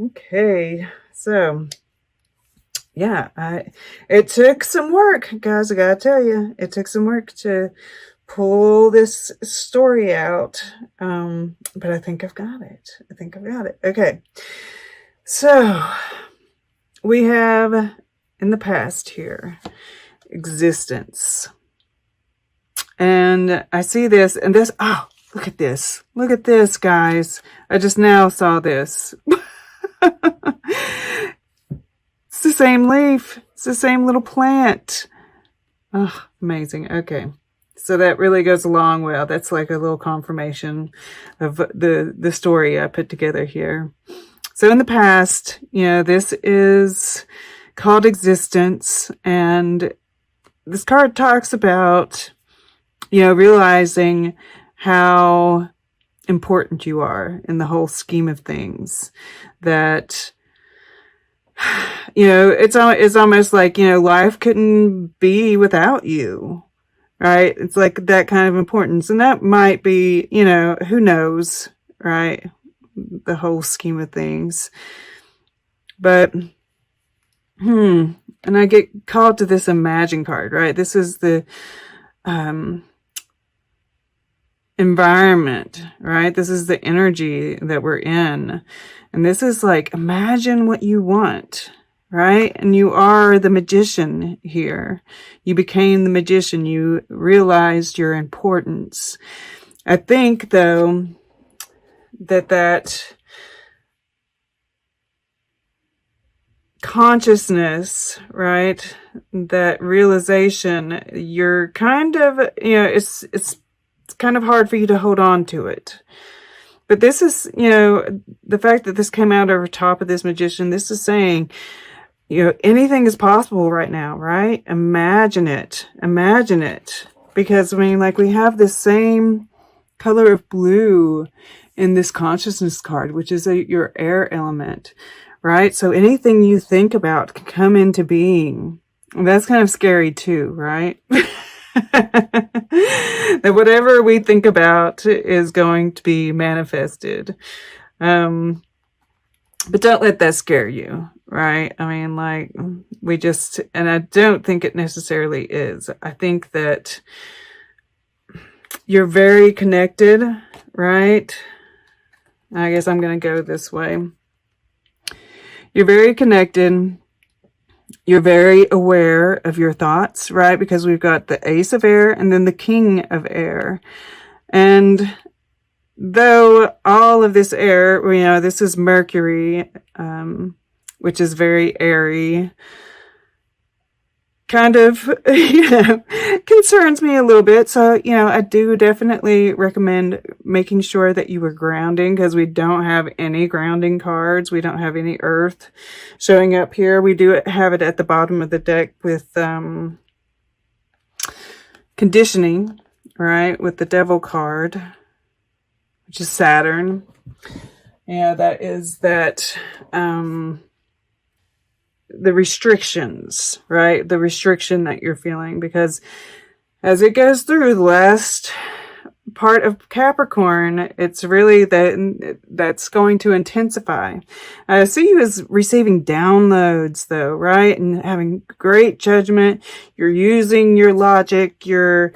Okay, so yeah, it took some work, guys. I gotta tell you, it took some work to pull this story out. But I think I've got it. I think I've got it. Okay, so we have in the past here existence, and I see this and this. Oh, look at this! Look at this, guys! I just now saw this. It's the same leaf. It's the same little plant. Oh, amazing. Okay. So that really goes along well. That's like a little confirmation of the story I put together here. So in the past, this is called existence. And this card talks about, realizing how important you are in the whole scheme of things. That it's almost like, life couldn't be without you, right? It's like that kind of importance. And that might be, who knows, right? The whole scheme of things. But, and I get called to this imagine card, right? This is the, environment, right? This is the energy that we're in. And this is like, imagine what you want, right? And you are the magician here. You became the magician. You realized your importance. I think, though, that consciousness, right? That realization, you're kind of, it's kind of hard for you to hold on to it. But this is, the fact that this came out over top of this magician, this is saying, anything is possible right now, right? Imagine it. Imagine it. Because, we have this same color of blue in this consciousness card, which is your air element, right? So anything you think about can come into being. And that's kind of scary too, right? That whatever we think about is going to be manifested. But don't let that scare you, right? And I don't think it necessarily is. I think that you're very connected, right? I guess I'm going to go this way. You're very connected. You're very aware of your thoughts, right? Because we've got the Ace of Air and then the King of Air. And though all of this air, this is Mercury, which is very airy, kind of, concerns me a little bit. So, I do definitely recommend making sure that you are grounding, because we don't have any grounding cards. We don't have any earth showing up here. We do have it at the bottom of the deck with conditioning, right? With the Devil card, which is Saturn. That is that, the restrictions, right? The restriction that you're feeling, because as it goes through the last part of Capricorn, it's really that's going to intensify. I see you as receiving downloads, though, right? And having great judgment. You're using your logic. You're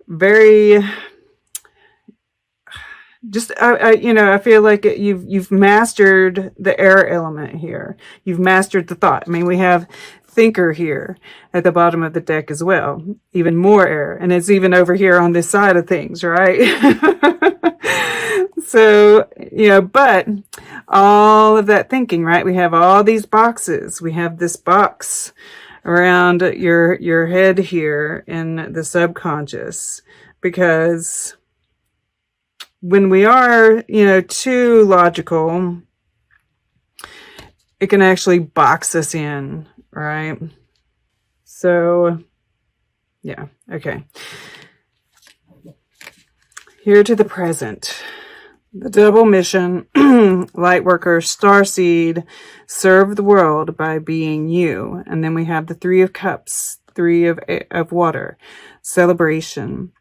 very I feel like you've mastered the air element here. You've mastered the thought. We have thinker here at the bottom of the deck as well. Even more air. And it's even over here on this side of things, right? So, but all of that thinking, right? We have all these boxes. We have this box around your head here in the subconscious, because when we are, too logical, it can actually box us in, right? So, yeah, okay. Here to the present. The double mission, Lightworker, Starseed, serve the world by being you. And then we have the Three of Cups, Three of water, celebration.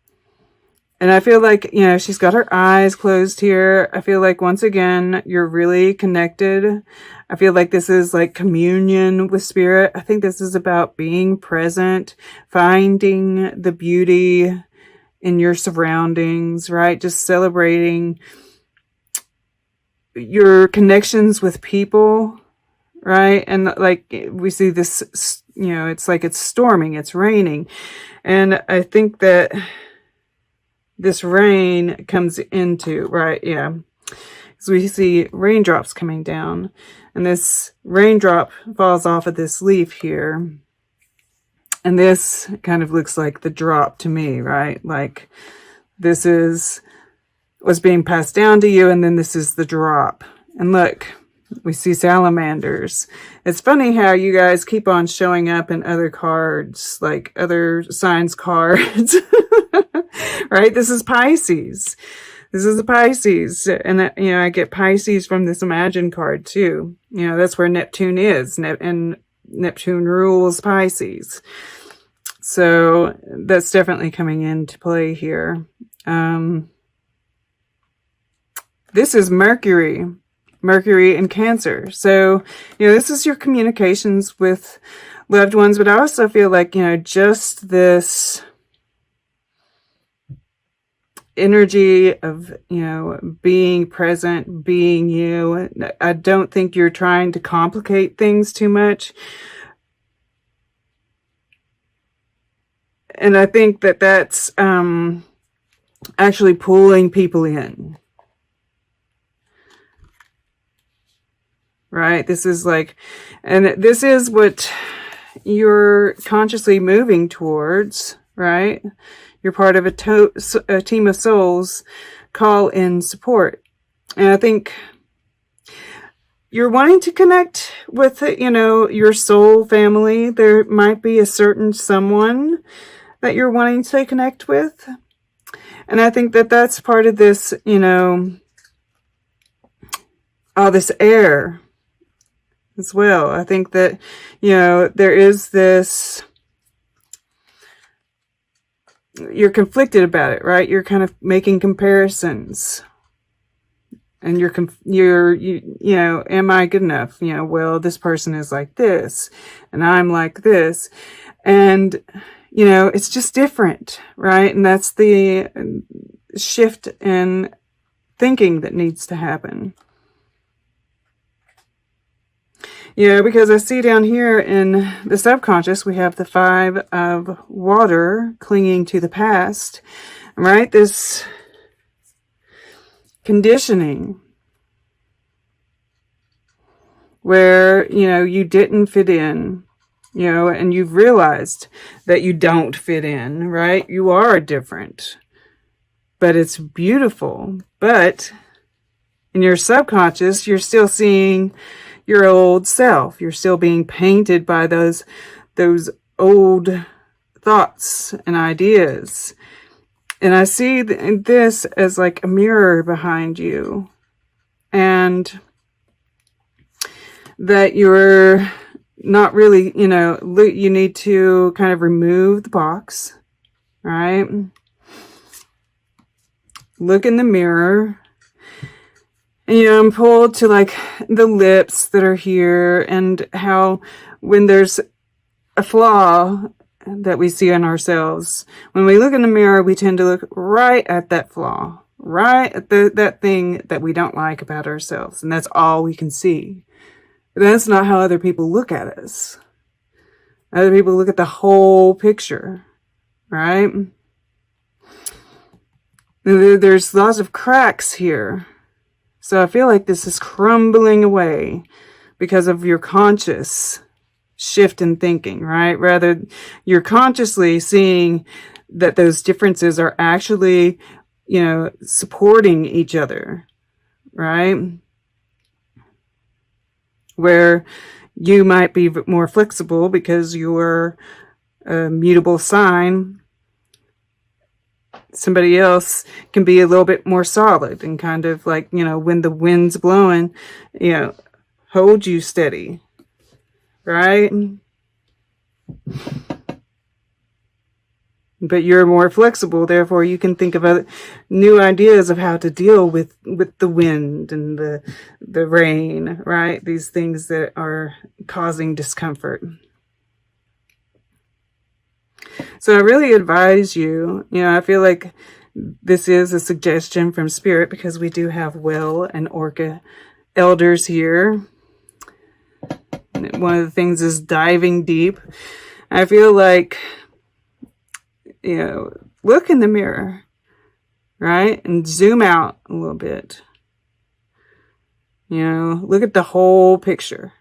And I feel like, you know, she's got her eyes closed here. I feel like once again, you're really connected. I feel like this is like communion with spirit. I think this is about being present, finding the beauty in your surroundings, right? Just celebrating your connections with people, right? And like we see this, you know, it's like it's storming, it's raining. And I think that this rain comes into, right? Yeah. So we see raindrops coming down, and this raindrop falls off of this leaf here. And this kind of looks like the drop to me, right? Like this is what's being passed down to you, and then this is the drop. And look, we see salamanders. It's funny how you guys keep on showing up in other cards, like other signs cards. Right? This is Pisces. This is a Pisces. And, you know, I get Pisces from this Imagine card too. You know, that's where Neptune is. And Neptune rules Pisces. So that's definitely coming into play here. This is Mercury. Mercury in Cancer. So, you know, this is your communications with loved ones, but I also feel like, you know, just this energy of, you know, being present, being you. I don't think you're trying to complicate things too much. And I think that that's actually pulling people in. Right? This is like, and this is what you're consciously moving towards, right? You're part of a team of souls, call in support. And I think you're wanting to connect with, you know, your soul family. There might be a certain someone that you're wanting to connect with. And I think that that's part of this, you know, all this air as well. I think that, you know, there is this, you're conflicted about it, right? You're kind of making comparisons, and you know, am I good enough? You know, well, this person is like this and I'm like this, and you know, it's just different, right? And that's the shift in thinking that needs to happen. Yeah, because I see down here in the subconscious, we have the 5 of water clinging to the past, right? This conditioning where, you know, you didn't fit in, you know, and you've realized that you don't fit in, right? You are different, but it's beautiful. But in your subconscious, you're still seeing your old self. You're still being painted by those old thoughts and ideas. And I see this as like a mirror behind you, and that you're not really, you know, you need to kind of remove the box, right? Look in the mirror. And, you know, I'm pulled to like the lips that are here, and how when there's a flaw that we see in ourselves, when we look in the mirror, we tend to look right at that flaw, right at that thing that we don't like about ourselves. And that's all we can see. But that's not how other people look at us. Other people look at the whole picture, right? There's lots of cracks here. So I feel like this is crumbling away because of your conscious shift in thinking, right? Rather, you're consciously seeing that those differences are actually, you know, supporting each other, right? Where you might be more flexible because you're a mutable sign. Somebody else can be a little bit more solid and kind of like, you know, when the wind's blowing, you know, hold you steady, right? but you're more flexible. Therefore, you can think of other new ideas of how to deal with the wind and the rain, right? These things that are causing discomfort. So I really advise you, I feel like this is a suggestion from Spirit because we do have Well and Orca elders here. One of the things is diving deep. I feel like, look in the mirror, right? And zoom out a little bit. Look at the whole picture.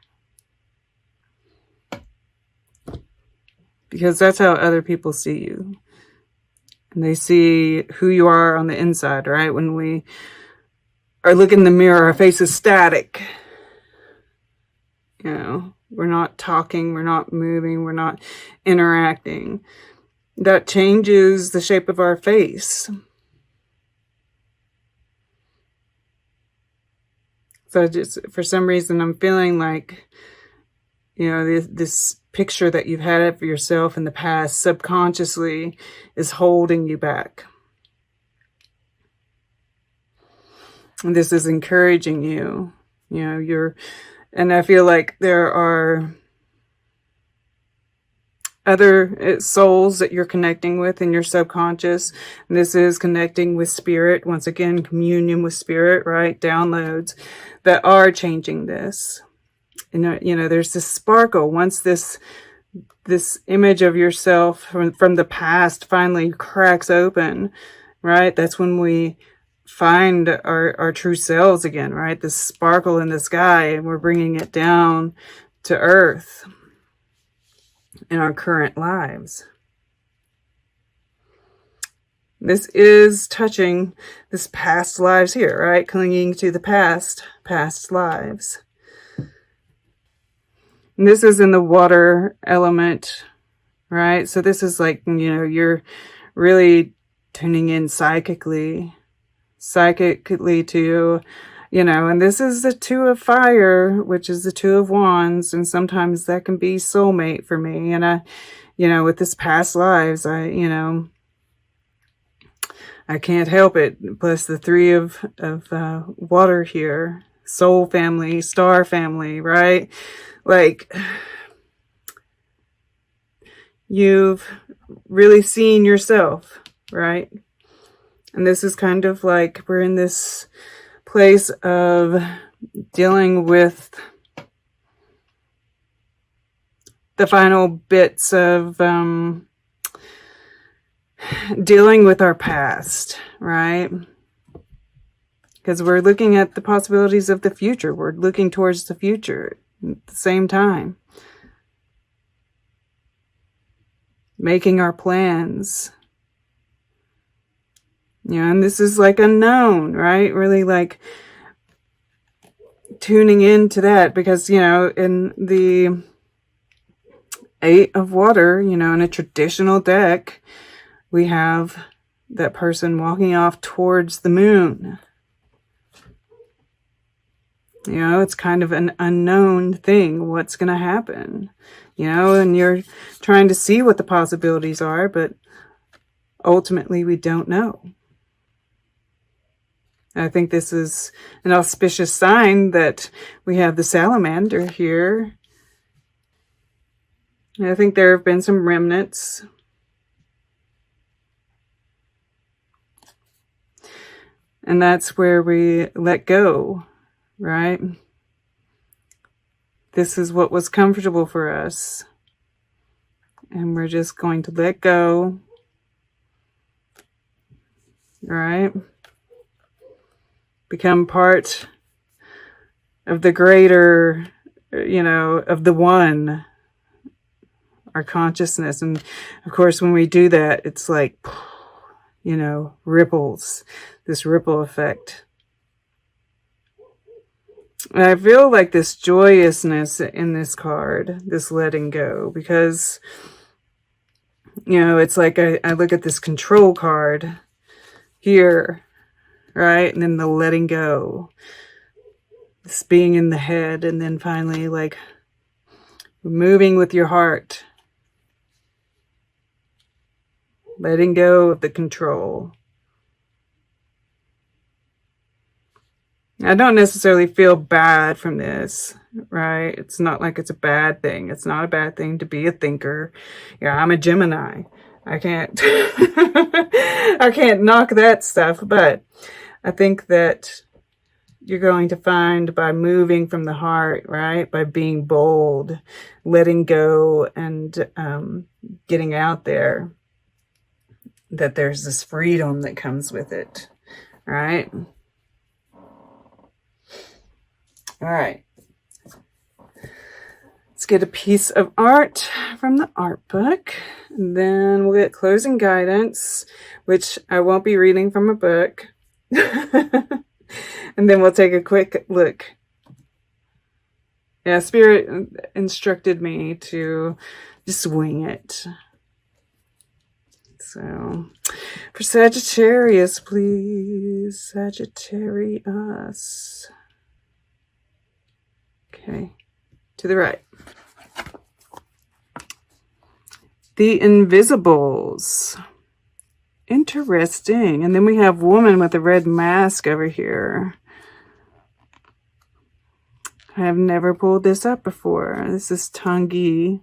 Because that's how other people see you. And they see who you are on the inside, right? When we are looking in the mirror, our face is static. We're not talking, we're not moving, we're not interacting. That changes the shape of our face. So just for some reason, I'm feeling like, this picture that you've had of yourself in the past subconsciously is holding you back. And this is encouraging you. And I feel like there are other souls that you're connecting with in your subconscious. And this is connecting with Spirit. Once again, communion with Spirit, right? Downloads that are changing this. There's this sparkle. Once this image of yourself from the past finally cracks open, right? That's when we find our true selves again, right? This sparkle in the sky, and we're bringing it down to earth in our current lives. This is touching this past lives here, right? Clinging to the past lives. And this is in the water element, right? So this is like, you're really tuning in psychically to, and this is the Two of Fire, which is the Two of Wands. And sometimes that can be soulmate for me. And with this past lives, I can't help it. Plus the Three of water here, soul family, star family, right? Like, you've really seen yourself, right? And this is kind of like we're in this place of dealing with the final bits of dealing with our past, right? Because we're looking at the possibilities of the future. We're looking towards the future at the same time. Making our plans. And this is like unknown, right? Really like tuning into that because, in the Eight of Water, in a traditional deck, we have that person walking off towards the moon. It's kind of an unknown thing. What's going to happen? And you're trying to see what the possibilities are, but ultimately we don't know. I think this is an auspicious sign that we have the salamander here. I think there have been some remnants. And that's where we let go, right? This is what was comfortable for us. And we're just going to let go, right? Become part of the greater, of the one, our consciousness. And of course, when we do that, it's like, ripples, this ripple effect. And I feel like this joyousness in this card, this letting go, because, it's like I look at this control card here, right? And then the letting go, this being in the head, and then finally like moving with your heart, letting go of the control. I don't necessarily feel bad from this, right? It's not like it's a bad thing. It's not a bad thing to be a thinker. Yeah, I'm a Gemini. I can't, I can't knock that stuff, but I think that you're going to find by moving from the heart, right? By being bold, letting go, and getting out there, that there's this freedom that comes with it, right? All right. Let's get a piece of art from the art book. And then we'll get closing guidance, which I won't be reading from a book. And then we'll take a quick look. Yeah, Spirit instructed me to just wing it. So, for Sagittarius, please. Sagittarius. Okay, to the right. The Invisibles. Interesting. And then we have woman with a red mask over here. I have never pulled this up before. This is Tangi.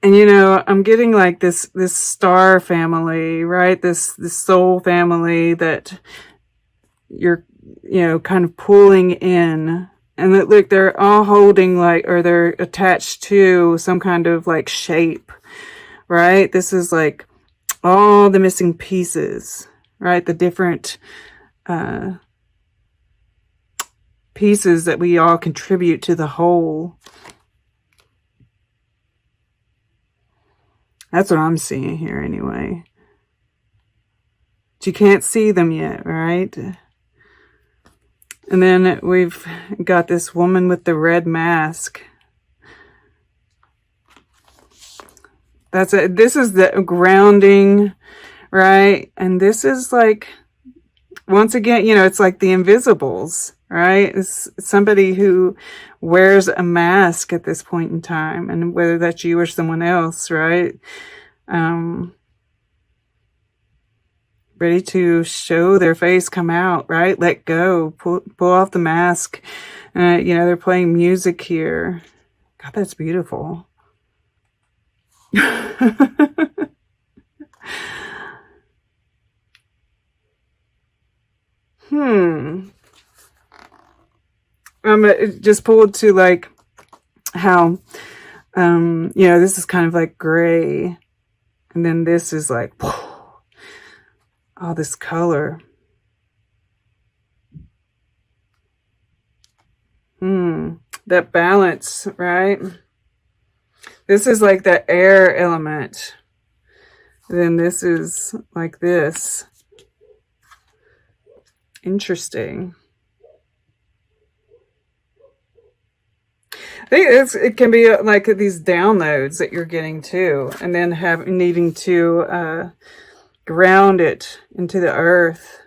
And you know, I'm getting like this star family, right? This soul family that you're, you know, kind of pulling in. And look, they're all holding like, or they're attached to some kind of like shape, right? This is like all the missing pieces, right? The different pieces that we all contribute to the whole. That's what I'm seeing here anyway. But you can't see them yet, right? And then we've got this woman with the red mask. That's it. This is the grounding, right? And this is like, once again, you know, it's like the invisibles, right? It's somebody who wears a mask at this point in time, and whether that's you or someone else, right? Ready to show their face, come out, right? Let go, pull off the mask. You know, they're playing music here. God, that's beautiful. Just pulled to like how, you know, this is kind of like gray. And then this is like, all this color. That balance, right? This is like the air element. Then this is like this. Interesting. I think it can be like these downloads that you're getting too, and then needing to ground it into the earth.